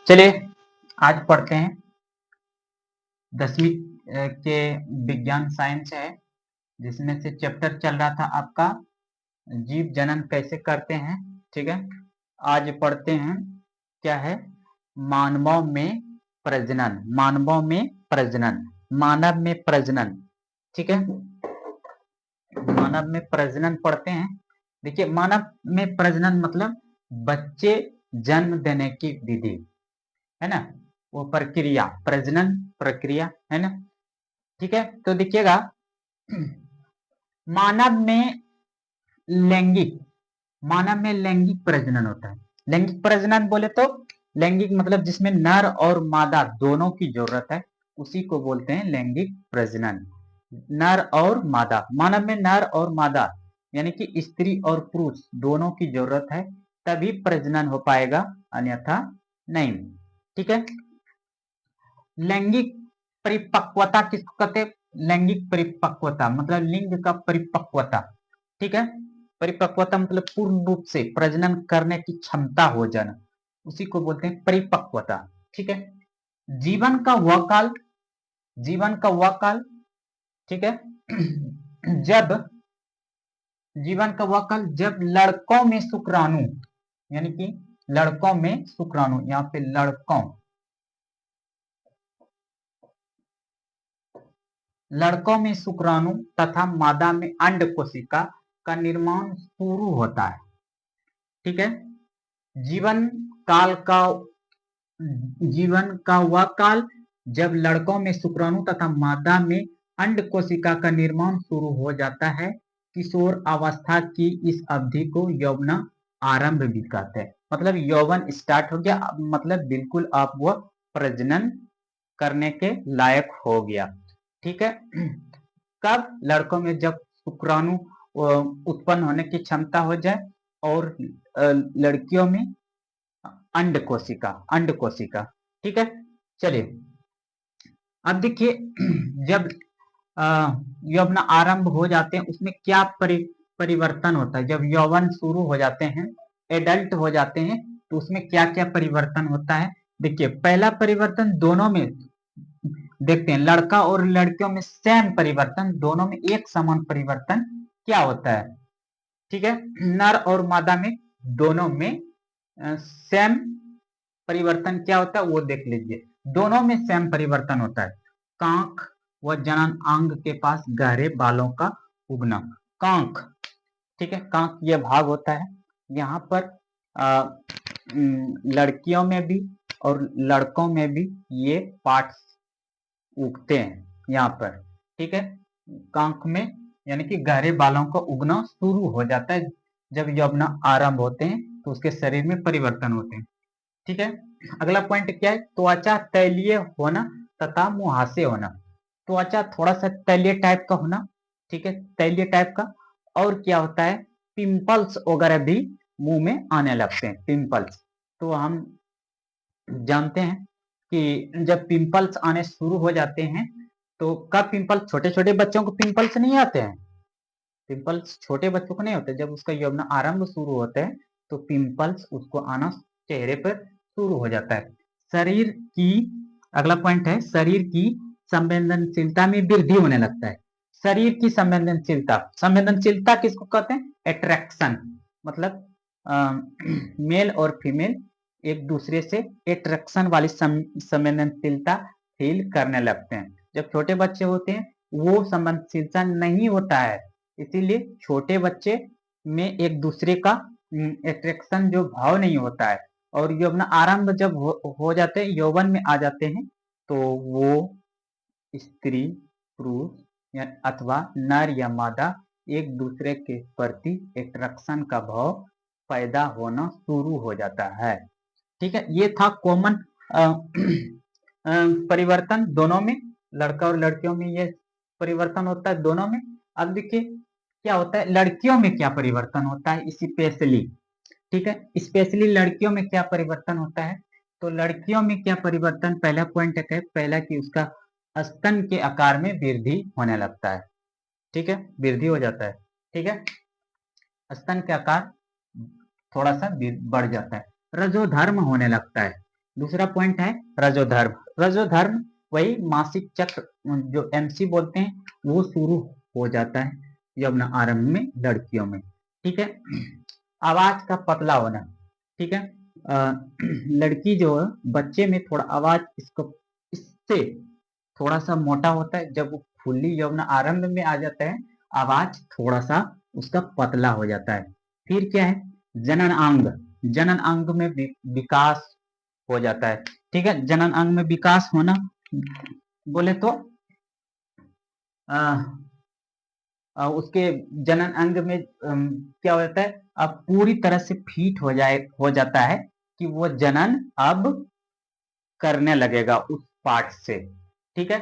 चलिए आज पढ़ते हैं 10वीं के विज्ञान साइंस है, जिसमें से चैप्टर चल रहा था आपका जीव जनन कैसे करते हैं। ठीक है, आज पढ़ते हैं क्या है, मानवों में प्रजनन। मानवों में प्रजनन, मानव में प्रजनन। ठीक है, मानव में प्रजनन पढ़ते हैं। देखिए, मानव में प्रजनन मतलब बच्चे जन्म देने की विधि है ना, वो प्रक्रिया, प्रजनन प्रक्रिया है ना। ठीक है, तो देखिएगा मानव में लैंगिक, मानव में लैंगिक प्रजनन होता है। लैंगिक प्रजनन बोले तो लैंगिक मतलब जिसमें नर और मादा दोनों की जरूरत है, उसी को बोलते हैं लैंगिक प्रजनन। नर और मादा, मानव में नर और मादा यानी कि स्त्री और पुरुष दोनों की जरूरत है, तभी प्रजनन हो पाएगा, अन्यथा नहीं। ठीक है, लैंगिक परिपक्वता किसको कहते हैं? लैंगिक परिपक्वता मतलब लिंग का परिपक्वता। ठीक है, परिपक्वता मतलब पूर्ण रूप से प्रजनन करने की क्षमता हो जाना, उसी को बोलते हैं परिपक्वता। ठीक है, जीवन का वह काल, जीवन का वह काल, ठीक है जब जीवन का वह काल जब लड़कों में शुक्राणु, यानी कि लड़कों में शुक्राणु, यहाँ पे लड़कों में शुक्राणु तथा मादा में अंड कोशिका का निर्माण शुरू होता है। ठीक है, जीवन काल का, जीवन का वह काल जब लड़कों में शुक्राणु तथा मादा में अंड कोशिका का निर्माण शुरू हो जाता है। किशोर अवस्था की इस अवधि को यौवन आरंभ भी कहते हैं। मतलब यौवन स्टार्ट हो गया, मतलब बिल्कुल आप वो प्रजनन करने के लायक हो गया। ठीक है, कब? लड़कों में जब शुक्राणु उत्पन्न होने की क्षमता हो जाए, और लड़कियों में अंड कोशिका, अंड कोशिका। ठीक है, चलिए अब देखिए जब यौवन आरंभ हो जाते हैं, उसमें क्या परिवर्तन होता है। जब यौवन शुरू हो जाते हैं, एडल्ट हो जाते हैं, तो उसमें क्या क्या परिवर्तन होता है। देखिए, पहला परिवर्तन दोनों में देखते हैं, लड़का और लड़कियों में सेम परिवर्तन, दोनों में एक समान परिवर्तन क्या होता है। ठीक है, नर और मादा में दोनों में सेम परिवर्तन क्या होता है वो देख लीजिए। दोनों में सेम परिवर्तन होता है। कांख व जनन अंग के पास गहरे बालों का उगना, कांख। ठीक है, कांख ये भाग होता है, यहाँ पर लड़कियों में भी और लड़कों में भी ये पार्ट्स उगते हैं यहाँ पर। ठीक है, कांख में यानी कि गहरे बालों का उगना शुरू हो जाता है जब यौवन आरंभ होते हैं, तो उसके शरीर में परिवर्तन होते हैं। ठीक है, अगला पॉइंट क्या है? त्वचा तैलीय होना तथा मुहासे होना। त्वचा थोड़ा सा तैलीय टाइप का होना, ठीक है, तैलीय टाइप का। और क्या होता है, पिंपल्स वगैरह भी मुंह में आने लगते हैं, पिंपल्स। तो हम जानते हैं कि जब पिंपल्स आने शुरू हो जाते हैं, तो कब पिंपल्स? छोटे छोटे बच्चों को पिंपल्स नहीं आते हैं, पिंपल्स छोटे बच्चों को नहीं होते। जब उसका यौवन आरंभ शुरू होता है, तो पिंपल्स उसको आना चेहरे पर शुरू हो जाता है। शरीर की, अगला पॉइंट है, शरीर की संवेदनशीलता में वृद्धि होने लगता है। शरीर की संवेदनशीलता, संवेदनशीलता किसको कहते हैं? अट्रैक्शन, मतलब मेल और फीमेल एक दूसरे से अट्रैक्शन वाली संवेदनशीलता फील करने लगते हैं। जब छोटे बच्चे होते हैं, वो संवेदनशीलता नहीं होता है, इसीलिए छोटे बच्चे में एक दूसरे का अट्रैक्शन जो भाव नहीं होता है। और यौवन आरंभ जब हो जाते हैं, यौवन में आ जाते हैं, तो वो स्त्री पुरुष या अथवा नर या मादा एक दूसरे के प्रति अट्रैक्शन का भाव पैदा होना शुरू हो जाता है। ठीक है, ये था कॉमन परिवर्तन दोनों में, लड़का और लड़कियों में ये परिवर्तन होता है दोनों में। अब देखिए क्या होता है, लड़कियों में क्या परिवर्तन होता है स्पेशली। ठीक है, स्पेशली लड़कियों में क्या परिवर्तन होता है। तो लड़कियों में क्या परिवर्तन, पहला पॉइंट है, पहला कि उसका स्तन के आकार में वृद्धि होने लगता है। ठीक है, वृद्धि हो जाता है। ठीक है, स्तन के आकार थोड़ा सा बढ़ जाता है। रजोधर्म होने लगता है, दूसरा पॉइंट है रजोधर्म। रजोधर्म वही मासिक चक्र जो एमसी बोलते हैं वो शुरू हो जाता है यौवन आरंभ में लड़कियों में। ठीक है, आवाज का पतला होना। ठीक है, लड़की जो है बच्चे में थोड़ा आवाज इसको इससे थोड़ा सा मोटा होता है, जब वो फुल्ली यौवन आरंभ में आ जाता है आवाज थोड़ा सा उसका पतला हो जाता है। फिर क्या है, जनन अंग। जनन अंग में विकास हो जाता है। ठीक है, जनन अंग में विकास होना बोले तो उसके जनन अंग में क्या होता है, अब पूरी तरह से फिट हो जाता है कि वो जनन अब करने लगेगा उस पार्ट से। ठीक है,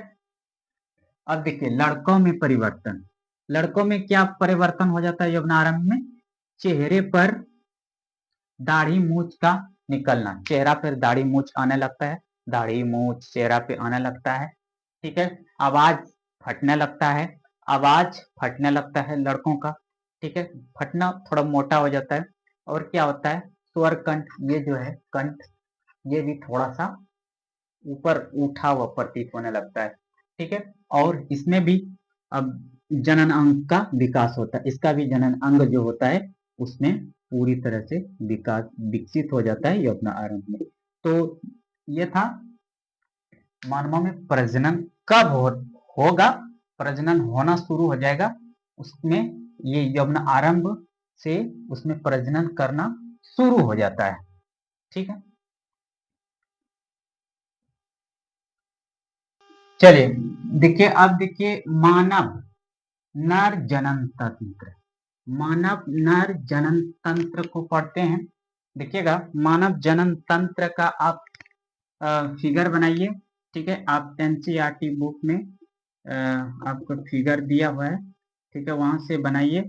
अब देखिए लड़कों में परिवर्तन। लड़कों में क्या परिवर्तन हो जाता है यौवनारंभ में, चेहरे पर दाढ़ी मूछ का निकलना। चेहरा पर दाढ़ी मूछ आने लगता है, दाढ़ी मूछ चेहरा पे आने लगता है। ठीक है, आवाज फटने लगता है, आवाज फटने लगता है लड़कों का। ठीक है, फटना थोड़ा मोटा हो जाता है। और क्या होता है, स्वर कंठ, ये जो है कंठ ये भी थोड़ा सा ऊपर उठा हुआ प्रतीत होने लगता है। ठीक है, और इसमें भी अब जनन अंग का विकास होता है। इसका भी जनन अंग जो होता है उसमें पूरी तरह से विकास विकसित हो जाता है यौवन आरंभ में। तो ये था मानवों में प्रजनन कब होगा, प्रजनन होना शुरू हो जाएगा उसमें, ये यौवन आरंभ से उसमें प्रजनन करना शुरू हो जाता है। ठीक है, चलिए देखिए, अब देखिए मानव नर जनन तंत्र। मानव नर जनन तंत्र को पढ़ते हैं। देखिएगा, मानव जनन तंत्र का आप फिगर बनाइए। ठीक है, आप एनसीईआरटी बुक में आपको फिगर दिया हुआ है। ठीक है, वहां से बनाइए।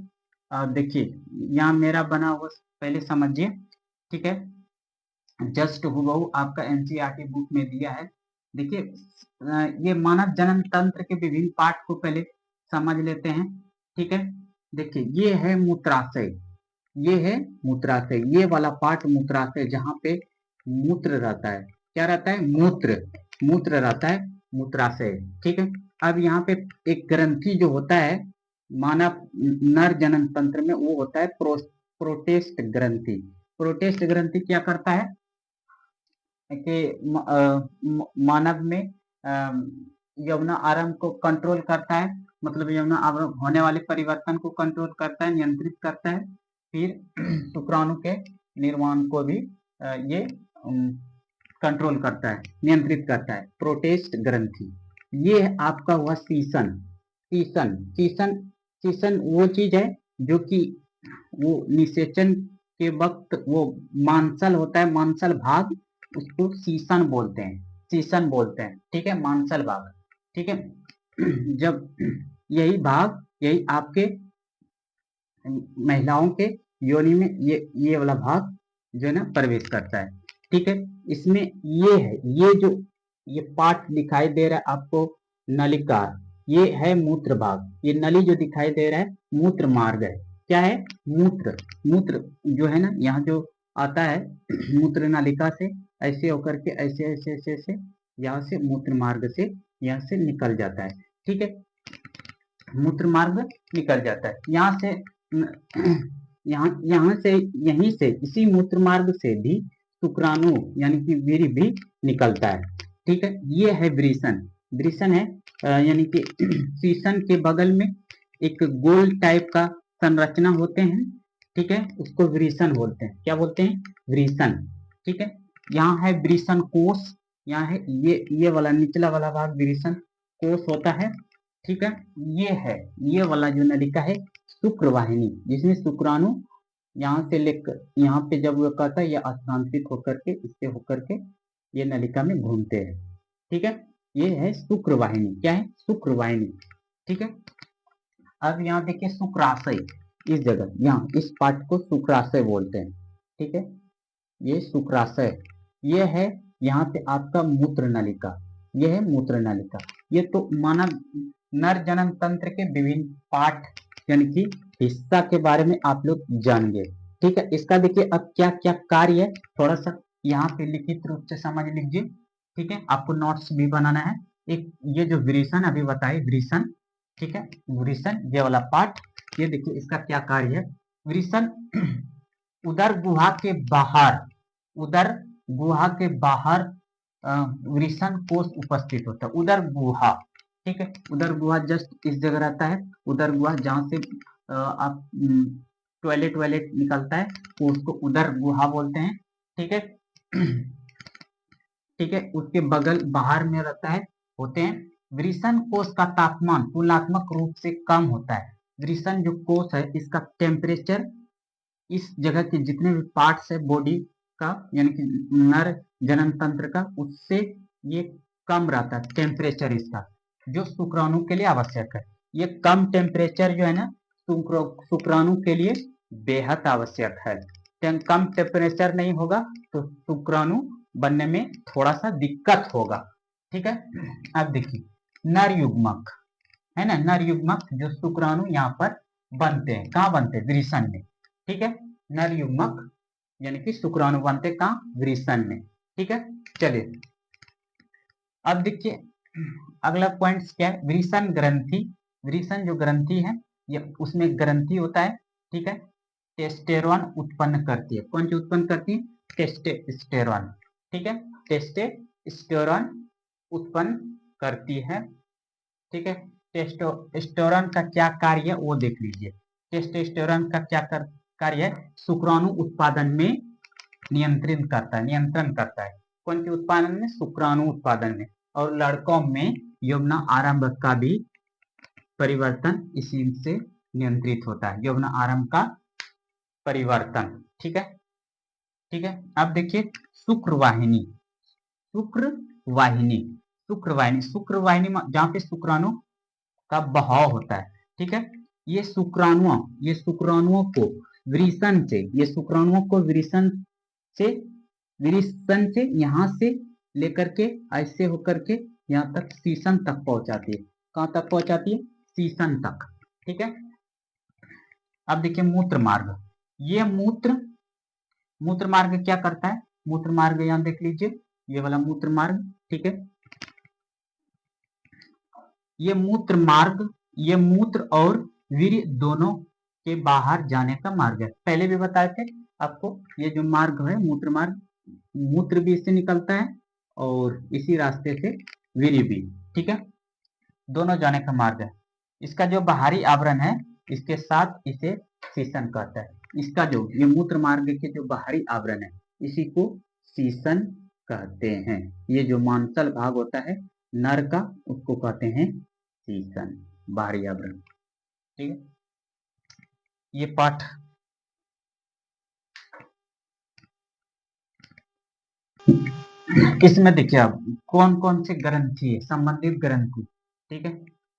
देखिए यहाँ मेरा बना हुआ पहले समझिए। ठीक है, जस्ट हूबहू आपका एनसीईआरटी बुक में दिया है। देखिए ये मानव जनन तंत्र के विभिन्न पार्ट को पहले समझ लेते हैं। ठीक है, देखिए ये है मूत्राशय, ये है मूत्राशय, ये वाला पार्ट मूत्राशय जहाँ पे मूत्र रहता है। क्या रहता है, मूत्र, मूत्र रहता है मूत्राशय। ठीक है, अब यहाँ पे एक ग्रंथि जो होता है मानव नर जनन तंत्र में वो होता है प्रोटेस्ट ग्रंथि। प्रोटेस्ट ग्रंथि क्या करता है कि मानव में यौवन आरंभ को कंट्रोल करता है, मतलब यौवन आरंभ होने वाले परिवर्तन को कंट्रोल करता है, नियंत्रित करता है। फिर शुक्राणु के निर्माण को भी ये कंट्रोल करता है, नियंत्रित करता है, प्रोटेस्ट ग्रंथि। ये आपका हुआ सीसन। सीसन सीसन सीसन वो चीज है जो कि वो निषेचन के वक्त वो मांसल होता है, मांसल भाग, उसको सीसन बोलते हैं, सीसन बोलते हैं। ठीक है, मांसल भाग। ठीक है, जब यही भाग, यही आपके महिलाओं के योनि में ये वाला भाग जो है ना प्रवेश करता है। ठीक है, इसमें ये है, ये जो ये पार्ट दिखाई दे रहा है आपको नलिका, ये है मूत्र भाग। ये नली जो दिखाई दे रहा है मूत्र मार्ग है। क्या है, मूत्र, मूत्र जो है ना यहाँ जो आता है मूत्र नलिका से ऐसे होकर के ऐसे ऐसे ऐसे ऐसे यहाँ से मूत्र मार्ग से यहाँ से निकल जाता है। ठीक है, मूत्र मार्ग निकल जाता है यहाँ से, यहाँ से, यहीं से, इसी मूत्र मार्ग से भी शुक्राणु यानी कि वीर्य भी निकलता है। ठीक है, ये है वृषण। वृषण है यानी कि शीशन के बगल में एक गोल टाइप का संरचना होते हैं। ठीक है, उसको वृषण बोलते हैं। क्या बोलते हैं, वृषण। ठीक है, यहाँ है वृषण कोश, यहाँ है ये वाला निचला वाला भाग वृषण कोश होता है। ठीक है, ये है ये वाला जो नलिका है शुक्र वाहिनी, जिसमें शुक्राणु यहाँ से लेकर यहाँ पे जब वो करता है, ये स्थानांतरित होकर के इससे होकर के ये नलिका में घूमते हैं। ठीक है, ये है शुक्र वाहिनी। क्या है, शुक्र वाहिनी। ठीक है, अब यहाँ देखिए शुक्राशय, इस जगह यहाँ इस पार्ट को शुक्राशय बोलते हैं। ठीक है, ये शुक्राशय, ये है यहाँ पे आपका मूत्र नलिका, ये है मूत्र नलिका। ये तो मानव नर जनन तंत्र के विभिन्न पार्ट यानी कि हिस्सा के बारे में आप लोग जान गए। ठीक है, इसका देखिए अब क्या क्या कार्य है थोड़ा सा यहाँ पे लिखित रूप से समझ लीजिए, ठीक है। आपको नोट्स भी बनाना है। एक ये जो वृषण अभी बताए, वृषण, ठीक है, वृषण ये वाला पार्ट, ये देखिए इसका क्या कार्य है। वृषण उदर गुहा के बाहर, उदर गुहा के बाहर वृषण कोष उपस्थित होता है। उदर गुहा, ठीक है, उदर गुहा जस्ट इस जगह रहता है। उदर गुहा जहाँ से आप टॉयलेट वायलेट निकलता है तो उसको उदर गुहा बोलते हैं, ठीक है। ठीक है, उसके बगल बाहर में रहता है, होते हैं। वृषण कोष का तापमान तुलनात्मक रूप से कम होता है। वृषण जो कोष है इसका टेम्परेचर इस जगह के जितने भी पार्ट्स है बॉडी का, यानी कि नर जनन तंत्र का, उससे ये कम रहता है टेम्परेचर इसका, जो शुक्राणु के लिए आवश्यक है। ये कम टेम्परेचर जो है ना शुक्राणु के लिए बेहद आवश्यक है। कम टेम्परेचर नहीं होगा तो शुक्राणु बनने में थोड़ा सा दिक्कत होगा, ठीक है। अब देखिए नर युग्मक है ना, नर युग्मक जो शुक्राणु यहाँ पर बनते हैं, कहाँ बनते हैं, वृषण में, ठीक है। नर युग्मक यानी कि शुक्राणु बनते कहाँ, वृषण में, ठीक है। चलिए अब देखिए अगला पॉइंट क्या है, वृषण ग्रंथि। वृषण जो ग्रंथि है ये उसमें ग्रंथि होता है, ठीक है। टेस्टेरोन उत्पन्न करती है। कौन सी उत्पन्न करती है, टेस्टेस्टेरोन, ठीक है। टेस्टेस्टेरोन उत्पन्न करती है, ठीक है। टेस्टोस्टेरोन का क्या कार्य है वो देख लीजिए। टेस्टोस्टेरोन का क्या कार्य है, शुक्राणु उत्पादन में नियंत्रण करता है, नियंत्रण करता है। कौन के उत्पादन में, शुक्राणु उत्पादन में। और लड़कों में यौवन आरंभ का भी परिवर्तन इसी से नियंत्रित होता है, यौवन आरंभ का परिवर्तन, ठीक है, ठीक है। अब देखिए शुक्रवाहिनी, शुक्रवाहिनी, शुक्रवाहिनी, शुक्रवाहिनी जहाँ पे शुक्राणु का बहाव होता है, ठीक है। ये शुक्राणुओं को वृषण से, ये शुक्राणुओं को वृषण से यहाँ से लेकर के ऐसे होकर के यहाँ तक शीशन तक पहुंचाती है। कहाँ तक पहुंचाती है, शीशन तक, ठीक है। अब देखिए मूत्र मार्ग, ये मूत्र मार्ग क्या करता है, मूत्र मार्ग यहाँ देख लीजिए, ये वाला मूत्र मार्ग, ठीक है। ये मूत्र मार्ग, ये मूत्र और वीर्य दोनों के बाहर जाने का मार्ग है। पहले भी बताए थे आपको, ये जो मार्ग है मूत्र मार्ग, मूत्र भी इससे निकलता है और इसी रास्ते से वीर्य भी, ठीक है, दोनों जाने का मार्ग है। इसका जो बाहरी आवरण है इसके साथ इसे शीशन कहता है। इसका जो ये मूत्र मार्ग के जो बाहरी आवरण है इसी को शीशन कहते हैं। ये जो मांसल भाग होता है नर का उसको कहते हैं शीशन, बाहरी आवरण, ठीक है। ये पाठ इसमें देखिए आप कौन कौन से ग्रंथि है, संबंधित ग्रंथि, ठीक है,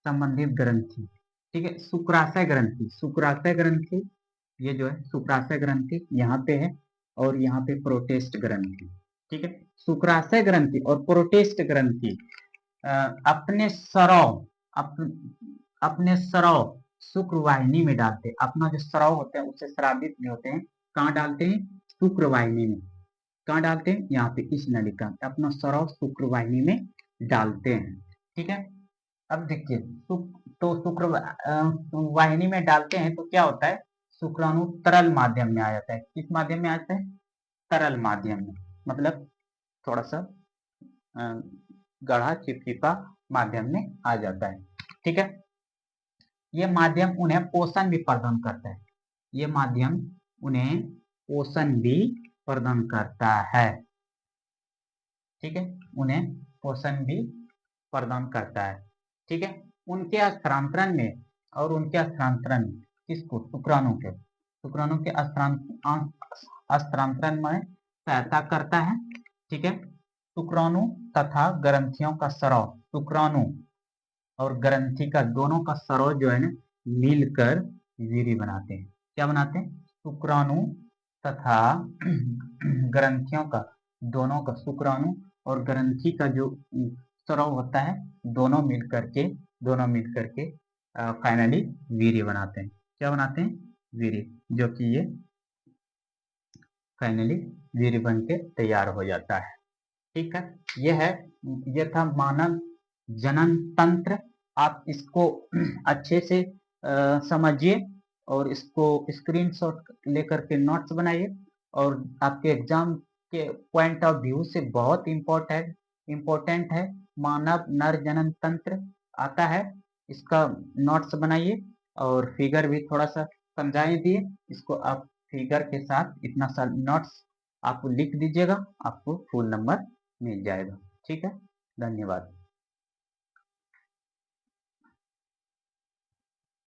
संबंधित ग्रंथि, ठीक है। शुक्राशय ग्रंथि, शुक्राशय ग्रंथि ये जो है शुक्राशय ग्रंथि यहाँ पे है, और यहाँ पे प्रोटेस्ट ग्रंथि, ठीक है। शुक्राशय ग्रंथि और प्रोटेस्ट ग्रंथि अपने स्राव, अपने स्राव शुक्रवाहिनी में डालते हैं। अपना जो स्राव होते हैं उससे स्रावित नहीं होते हैं, कहाँ डालते हैं, शुक्रवाहिनी में। कहाँ डालते हैं, यहाँ पे इस नलिका अपना स्राव शुक्रवाहिनी में डालते हैं, ठीक है। अब देखिए तो शुक्र वाहिनी में डालते हैं तो क्या होता है, शुक्राणु तरल माध्यम में आ जाता है। किस माध्यम में आता है, तरल माध्यम में, मतलब थोड़ा सा गाढ़ा चिपचिपा माध्यम में आ जाता है, ठीक है। ये माध्यम उन्हें पोषण भी प्रदान करता है, ये माध्यम उन्हें पोषण भी प्रदान करता है, ठीक है, उन्हें पोषण भी प्रदान करता है, ठीक है। उनके स्थानांतरण में, और उनके स्थानांतरण किसको, शुक्राणु के स्थानांतरण में सहायता करता है, ठीक है। शुक्राणु तथा ग्रंथियों का स्राव, शुक्राणु और ग्रंथि का दोनों का स्राव जो है ना मिलकर वीर्य बनाते हैं। क्या बनाते हैं, शुक्राणु तथा ग्रंथियों का, दोनों का, शुक्राणु और ग्रंथि का जो स्राव होता है दोनों मिलकर के फाइनली वीर्य बनाते हैं। क्या बनाते हैं, वीर्य, जो कि ये फाइनली वीर्य बन के तैयार हो जाता है। ठीक है, ये था मानव जनन तंत्र। आप इसको अच्छे से समझिए और इसको स्क्रीनशॉट लेकर के नोट्स बनाइए, और आपके एग्जाम के पॉइंट ऑफ व्यू से बहुत इम्पोर्टेंट है। मानव नर जनन तंत्र आता है, इसका नोट्स बनाइए और फिगर भी थोड़ा सा समझाई दिए। इसको आप फिगर के साथ इतना सा नोट्स आप लिख दीजिएगा, आपको फुल नंबर मिल जाएगा। ठीक है, धन्यवाद।